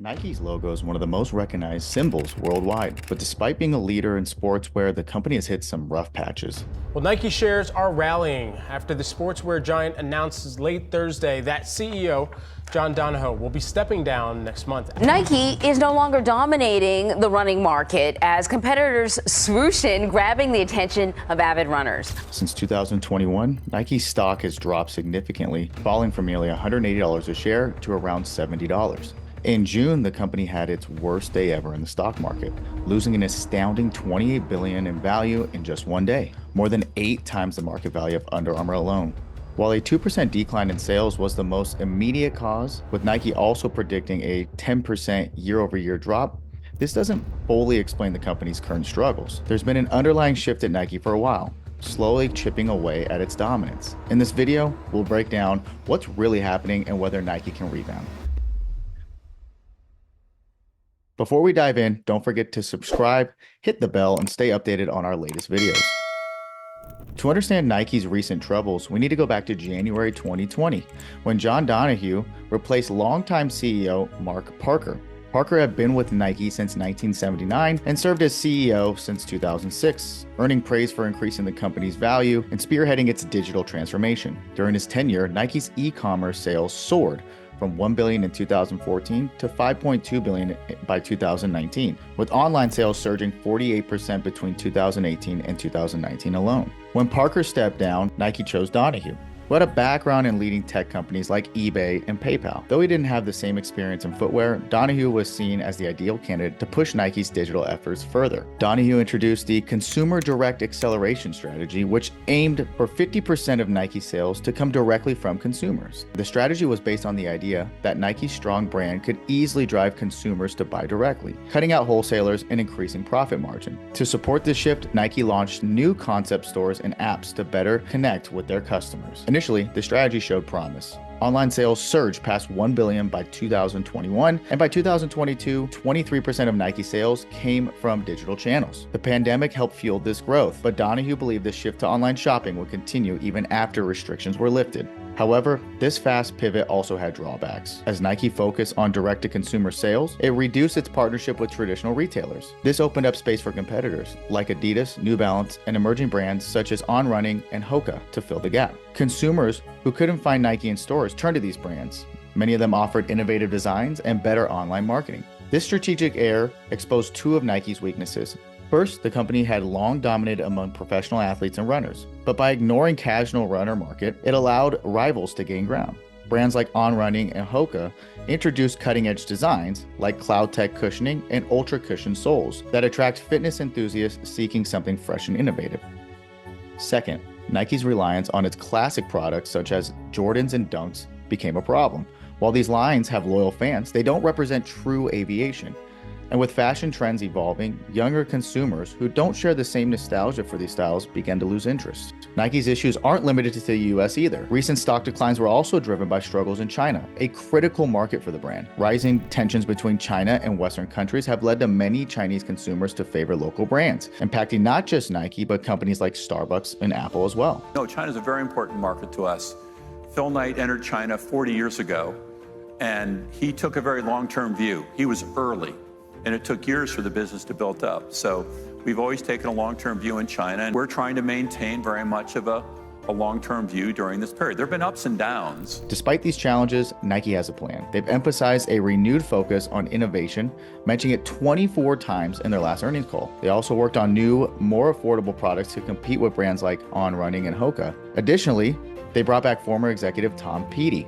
Nike's logo is one of the most recognized symbols worldwide, but despite being a leader in sportswear, the company has hit some rough patches. Well, Nike shares are rallying after the sportswear giant announces late Thursday that CEO John Donahoe will be stepping down next month. Nike is no longer dominating the running market as competitors swoosh in, grabbing the attention of avid runners. Since 2021, Nike's stock has dropped significantly, falling from nearly $180 a share to around $70. In June, the company had its worst day ever in the stock market, losing an astounding $28 billion in value in just one day, more than 8 times the market value of Under Armour alone. While a 2% decline in sales was the most immediate cause, with Nike also predicting a 10% year-over-year drop, this doesn't fully explain the company's current struggles. There's been an underlying shift at Nike for a while, slowly chipping away at its dominance. In this video, we'll break down what's really happening and whether Nike can rebound. Before we dive in, don't forget to subscribe, hit the bell, and stay updated on our latest videos. To understand Nike's recent troubles, we need to go back to January 2020, when John Donahoe replaced longtime CEO Mark Parker. Parker had been with Nike since 1979 and served as CEO since 2006, earning praise for increasing the company's value and spearheading its digital transformation. During his tenure, Nike's e-commerce sales soared from $1 billion in 2014 to $5.2 billion by 2019, with online sales surging 48% between 2018 and 2019 alone. When Parker stepped down, Nike chose Donahoe, who had a background in leading tech companies like eBay and PayPal. Though he didn't have the same experience in footwear, Donahoe was seen as the ideal candidate to push Nike's digital efforts further. Donahoe introduced the Consumer Direct Acceleration strategy, which aimed for 50% of Nike sales to come directly from consumers. The strategy was based on the idea that Nike's strong brand could easily drive consumers to buy directly, cutting out wholesalers and increasing profit margin. To support this shift, Nike launched new concept stores and apps to better connect with their customers. Initially, the strategy showed promise. Online sales surged past $1 billion by 2021, and by 2022, 23% of Nike sales came from digital channels. The pandemic helped fuel this growth, but Donahoe believed the shift to online shopping would continue even after restrictions were lifted. However, this fast pivot also had drawbacks. As Nike focused on direct-to-consumer sales, it reduced its partnership with traditional retailers. This opened up space for competitors like Adidas, New Balance, and emerging brands such as On Running and Hoka to fill the gap. Consumers who couldn't find Nike in stores turned to these brands. Many of them offered innovative designs and better online marketing. This strategic error exposed 2 of Nike's weaknesses. First, the company had long dominated among professional athletes and runners, but by ignoring casual runner market, it allowed rivals to gain ground. Brands like On Running and Hoka introduced cutting-edge designs like Cloud Tech cushioning and ultra cushion soles that attract fitness enthusiasts seeking something fresh and innovative. Second, Nike's reliance on its classic products such as Jordans and Dunks became a problem. While these lines have loyal fans, they don't represent true aviation. And with fashion trends evolving, younger consumers who don't share the same nostalgia for these styles began to lose interest. Nike's issues aren't limited to the US either. Recent stock declines were also driven by struggles in China, a critical market for the brand. Rising tensions between China and Western countries have led to many Chinese consumers to favor local brands, impacting not just Nike, but companies like Starbucks and Apple as well. No, China's a very important market to us. Phil Knight entered China 40 years ago, and he took a very long-term view. He was early. And it took years for the business to build up. So we've always taken a long-term view in China, and we're trying to maintain very much of a long-term view during this period. There have been ups and downs. Despite these challenges, Nike has a plan. They've emphasized a renewed focus on innovation, mentioning it 24 times in their last earnings call. They also worked on new, more affordable products to compete with brands like On Running and Hoka. Additionally, they brought back former executive Tom Peaty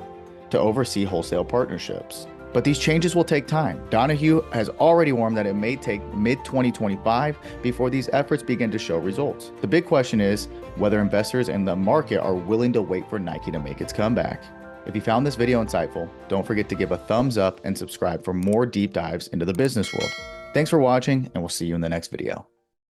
to oversee wholesale partnerships. But these changes will take time. Donahoe has already warned that it may take mid-2025 before these efforts begin to show results. The big question is whether investors and the market are willing to wait for Nike to make its comeback. If you found this video insightful, don't forget to give a thumbs up and subscribe for more deep dives into the business world. Thanks for watching, and we'll see you in the next video.